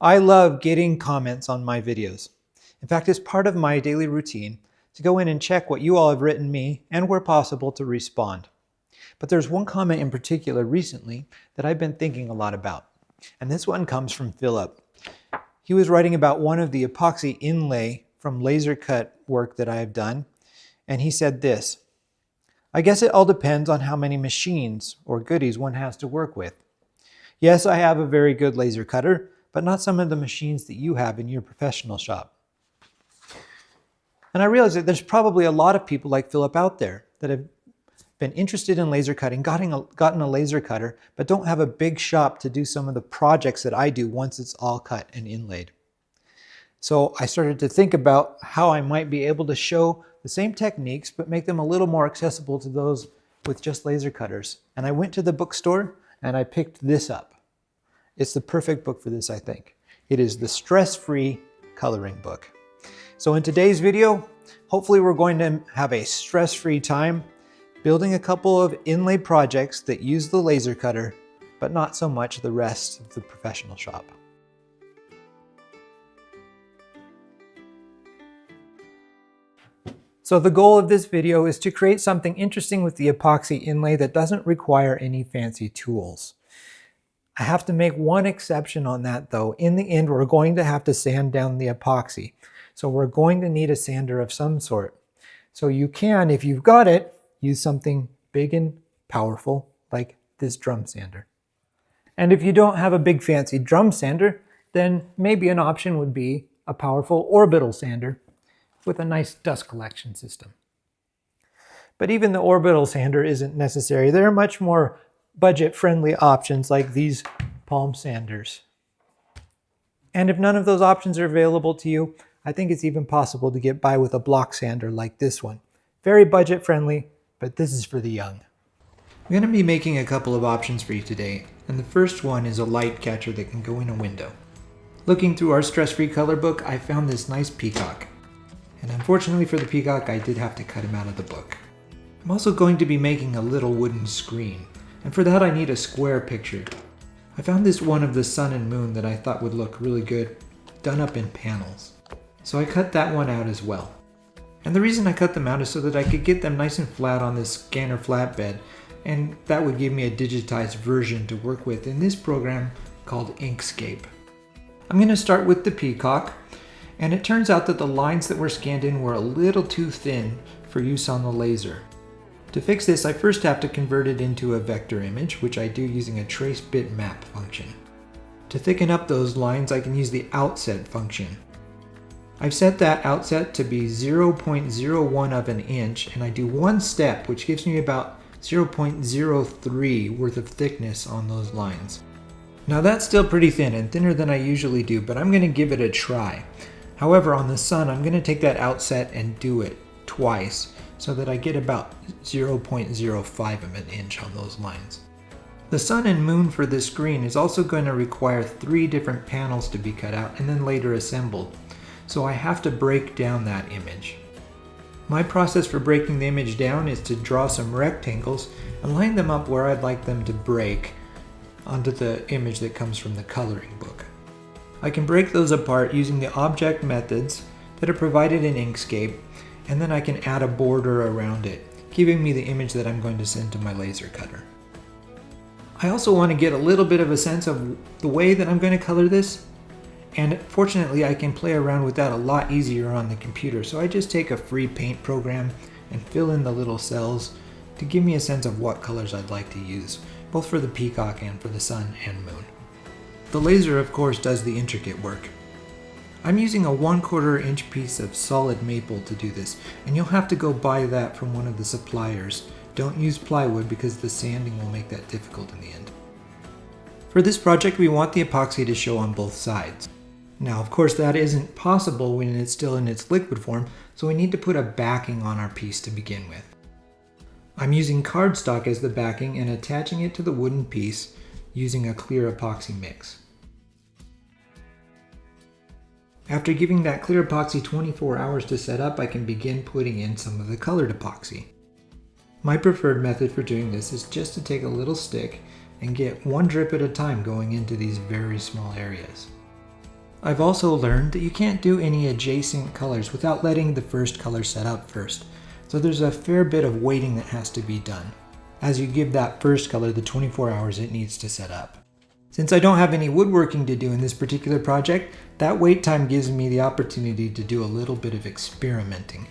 I love getting comments on my videos. In fact, it's part of my daily routine to go in and check what you all have written me and where possible to respond. But there's one comment in particular recently that I've been thinking a lot about. And this one comes from Philip. He was writing about one of the epoxy inlay from laser cut work that I have done. And he said this: I guess it all depends on how many machines or goodies one has to work with. Yes, I have a very good laser cutter, but not some of the machines that you have in your professional shop. And I realize that there's probably a lot of people like Philip out there that have been interested in laser cutting, gotten a laser cutter, but don't have a big shop to do some of the projects that I do once it's all cut and inlaid. So I started to think about how I might be able to show the same techniques, but make them a little more accessible to those with just laser cutters. And I went to the bookstore and I picked this up. It's the perfect book for this, I think. It is the stress-free coloring book. So in today's video, hopefully we're going to have a stress-free time building a couple of inlay projects that use the laser cutter, but not so much the rest of the professional shop. So the goal of this video is to create something interesting with the epoxy inlay that doesn't require any fancy tools. I have to make one exception on that though. In the end, we're going to have to sand down the epoxy. So we're going to need a sander of some sort. So you can, if you've got it, use something big and powerful like this drum sander. And if you don't have a big fancy drum sander, then maybe an option would be a powerful orbital sander with a nice dust collection system. But even the orbital sander isn't necessary. There are much more budget-friendly options like these palm sanders. And if none of those options are available to you, I think it's even possible to get by with a block sander like this one. Very budget-friendly, but this is for the young. I'm going to be making a couple of options for you today, and the first one is a light catcher that can go in a window. Looking through our stress-free color book, I found this nice peacock. And unfortunately for the peacock, I did have to cut him out of the book. I'm also going to be making a little wooden screen, and for that I need a square picture. I found this one of the sun and moon that I thought would look really good, done up in panels. So I cut that one out as well. And the reason I cut them out is so that I could get them nice and flat on this scanner flatbed, and that would give me a digitized version to work with in this program called Inkscape. I'm going to start with the peacock. And it turns out that the lines that were scanned in were a little too thin for use on the laser. To fix this, I first have to convert it into a vector image, which I do using a trace bitmap function. To thicken up those lines, I can use the outset function. I've set that outset to be 0.01 of an inch, and I do one step, which gives me about 0.03 worth of thickness on those lines. Now that's still pretty thin and thinner than I usually do, but I'm going to give it a try. However, on the sun, I'm going to take that outset and do it twice so that I get about 0.05 of an inch on those lines. The sun and moon for this screen is also going to require 3 different panels to be cut out and then later assembled. So I have to break down that image. My process for breaking the image down is to draw some rectangles and line them up where I'd like them to break onto the image that comes from the coloring book. I can break those apart using the object methods that are provided in Inkscape, and then I can add a border around it, giving me the image that I'm going to send to my laser cutter. I also want to get a little bit of a sense of the way that I'm going to color this, and fortunately I can play around with that a lot easier on the computer, so I just take a free paint program and fill in the little cells to give me a sense of what colors I'd like to use, both for the peacock and for the sun and moon. The laser, of course, does the intricate work. I'm using a 1/4 inch piece of solid maple to do this, and you'll have to go buy that from one of the suppliers. Don't use plywood because the sanding will make that difficult in the end. For this project, we want the epoxy to show on both sides. Now, of course, that isn't possible when it's still in its liquid form, so we need to put a backing on our piece to begin with. I'm using cardstock as the backing and attaching it to the wooden piece using a clear epoxy mix. After giving that clear epoxy 24 hours to set up, I can begin putting in some of the colored epoxy. My preferred method for doing this is just to take a little stick and get one drip at a time going into these very small areas. I've also learned that you can't do any adjacent colors without letting the first color set up first. So there's a fair bit of waiting that has to be done as you give that first color the 24 hours it needs to set up. Since I don't have any woodworking to do in this particular project, that wait time gives me the opportunity to do a little bit of experimenting.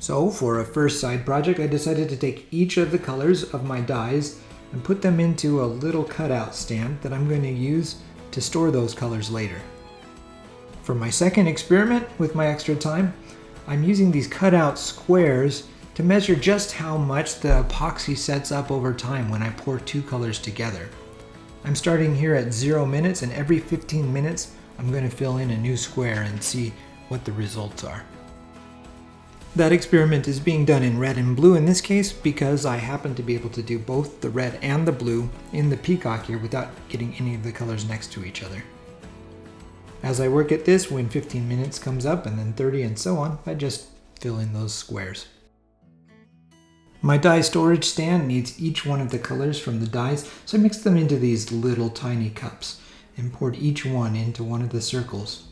So for a first side project, I decided to take each of the colors of my dyes and put them into a little cutout stand that I'm going to use to store those colors later. For my second experiment with my extra time, I'm using these cutout squares to measure just how much the epoxy sets up over time when I pour two colors together. I'm starting here at 0 minutes, and every 15 minutes I'm going to fill in a new square and see what the results are. That experiment is being done in red and blue in this case because I happen to be able to do both the red and the blue in the peacock here without getting any of the colors next to each other. As I work at this, when 15 minutes comes up and then 30 and so on, I just fill in those squares. My dye storage stand needs each one of the colors from the dyes, so I mixed them into these little tiny cups and poured each one into one of the circles.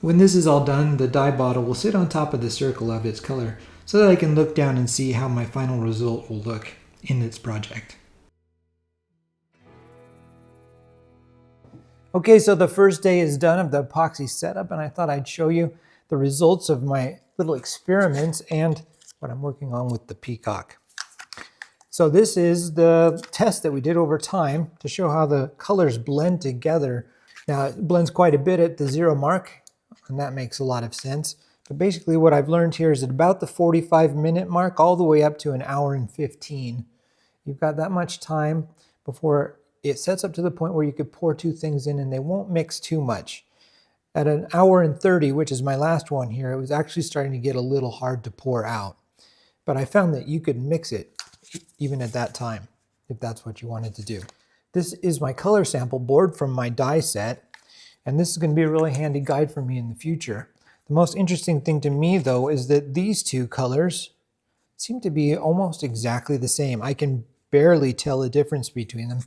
When this is all done, the dye bottle will sit on top of the circle of its color so that I can look down and see how my final result will look in its project. Okay, so the first day is done of the epoxy setup, and I thought I'd show you the results of my little experiments and what I'm working on with the peacock. So this is the test that we did over time to show how the colors blend together. Now it blends quite a bit at the 0 mark, and that makes a lot of sense. But basically what I've learned here is at about the 45-minute mark all the way up to 1 hour and 15. You've got that much time before it sets up to the point where you could pour two things in and they won't mix too much. At 1 hour and 30, which is my last one here, it was actually starting to get a little hard to pour out. But I found that you could mix it even at that time, if that's what you wanted to do. This is my color sample board from my dye set, and this is going to be a really handy guide for me in the future. The most interesting thing to me, though, is that these two colors seem to be almost exactly the same. I can barely tell the difference between them,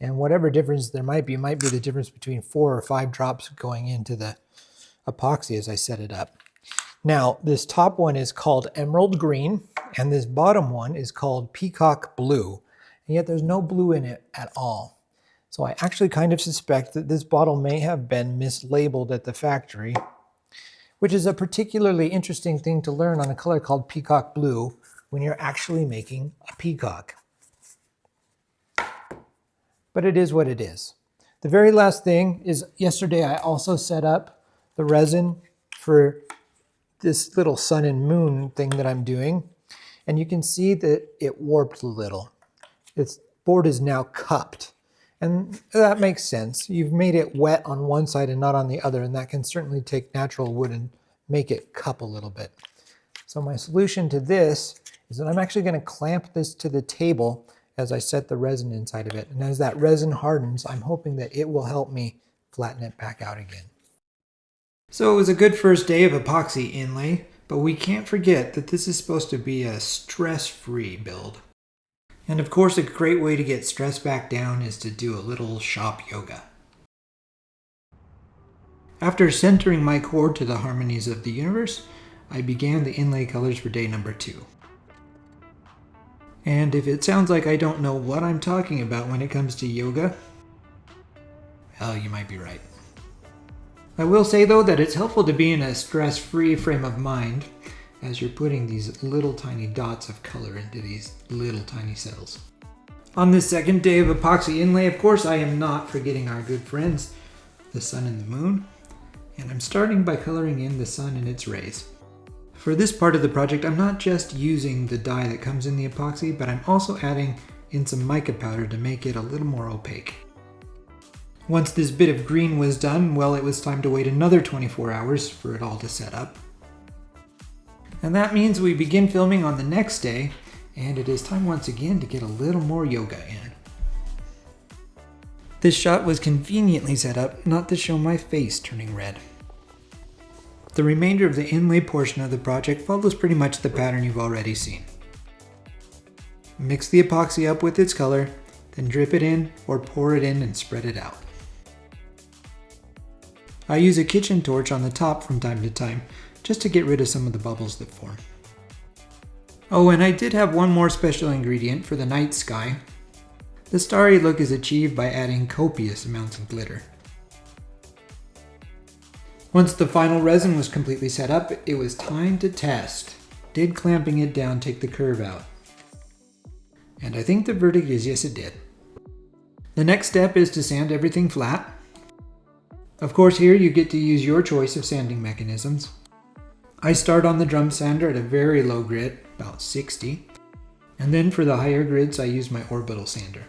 and whatever difference there might be the difference between 4 or 5 drops going into the epoxy as I set it up. Now, this top one is called Emerald Green, and this bottom one is called Peacock Blue, and yet there's no blue in it at all. So I actually kind of suspect that this bottle may have been mislabeled at the factory, which is a particularly interesting thing to learn on a color called Peacock Blue when you're actually making a peacock. But it is what it is. The very last thing is yesterday I also set up the resin for this little sun and moon thing that I'm doing. And you can see that it warped a little. Its board is now cupped. And that makes sense. You've made it wet on one side and not on the other, and that can certainly take natural wood and make it cup a little bit. So my solution to this is that I'm actually going to clamp this to the table as I set the resin inside of it. And as that resin hardens, I'm hoping that it will help me flatten it back out again. So it was a good first day of epoxy inlay, but we can't forget that this is supposed to be a stress-free build. And of course, a great way to get stress back down is to do a little shop yoga. After centering my cord to the harmonies of the universe, I began the inlay colors for day number 2. And if it sounds like I don't know what I'm talking about when it comes to yoga, well, you might be right. I will say though that it's helpful to be in a stress-free frame of mind as you're putting these little tiny dots of color into these little tiny cells. On this second day of epoxy inlay, of course, I am not forgetting our good friends, the sun and the moon, and I'm starting by coloring in the sun and its rays. For this part of the project, I'm not just using the dye that comes in the epoxy, but I'm also adding in some mica powder to make it a little more opaque. Once this bit of green was done, well, it was time to wait another 24 hours for it all to set up. And that means we begin filming on the next day, and it is time once again to get a little more yoga in. This shot was conveniently set up not to show my face turning red. The remainder of the inlay portion of the project follows pretty much the pattern you've already seen. Mix the epoxy up with its color, then drip it in or pour it in and spread it out. I use a kitchen torch on the top from time to time, just to get rid of some of the bubbles that form. Oh, and I did have one more special ingredient for the night sky. The starry look is achieved by adding copious amounts of glitter. Once the final resin was completely set up, it was time to test. Did clamping it down take the curve out? And I think the verdict is yes, it did. The next step is to sand everything flat. Of course, here you get to use your choice of sanding mechanisms. I start on the drum sander at a very low grit, about 60, and then for the higher grids I use my orbital sander.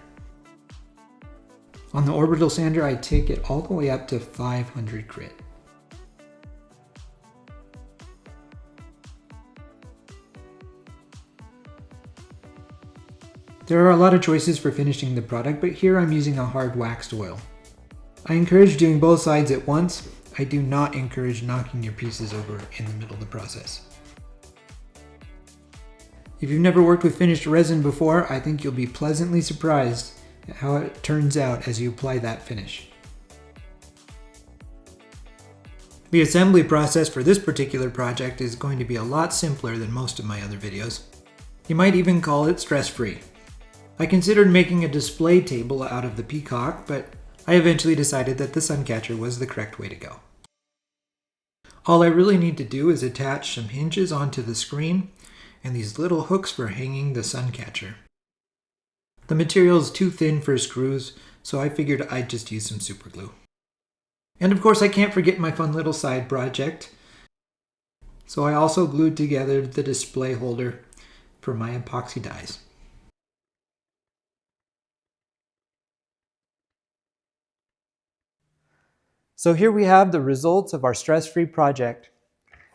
On the orbital sander I take it all the way up to 500 grit. There are a lot of choices for finishing the product, but here I'm using a hard waxed oil. I encourage doing both sides at once. I do not encourage knocking your pieces over in the middle of the process. If you've never worked with finished resin before, I think you'll be pleasantly surprised at how it turns out as you apply that finish. The assembly process for this particular project is going to be a lot simpler than most of my other videos. You might even call it stress-free. I considered making a display table out of the peacock, but I eventually decided that the sun catcher was the correct way to go. All I really need to do is attach some hinges onto the screen and these little hooks for hanging the sun catcher. The material is too thin for screws, so I figured I'd just use some super glue. And of course I can't forget my fun little side project. So I also glued together the display holder for my epoxy dies. So here we have the results of our stress-free project.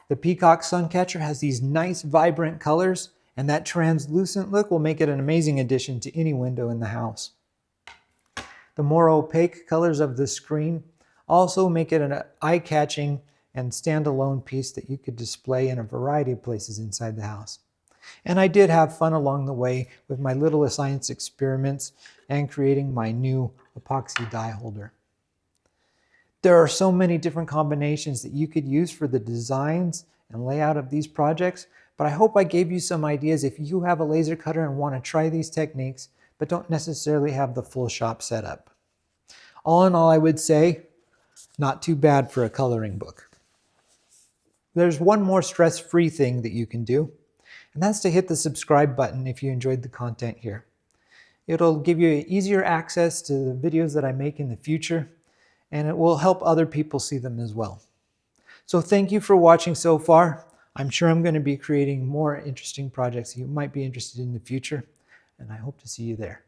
The peacock sun catcher has these nice vibrant colors, and that translucent look will make it an amazing addition to any window in the house. The more opaque colors of the screen also make it an eye-catching and standalone piece that you could display in a variety of places inside the house. And I did have fun along the way with my little science experiments and creating my new epoxy die holder. There are so many different combinations that you could use for the designs and layout of these projects, but I hope I gave you some ideas if you have a laser cutter and want to try these techniques, but don't necessarily have the full shop set up. All in all, I would say, not too bad for a coloring book. There's one more stress-free thing that you can do, and that's to hit the subscribe button if you enjoyed the content here. It'll give you easier access to the videos that I make in the future, and it will help other people see them as well. So thank you for watching so far. I'm sure I'm going to be creating more interesting projects you might be interested in the future, and I hope to see you there.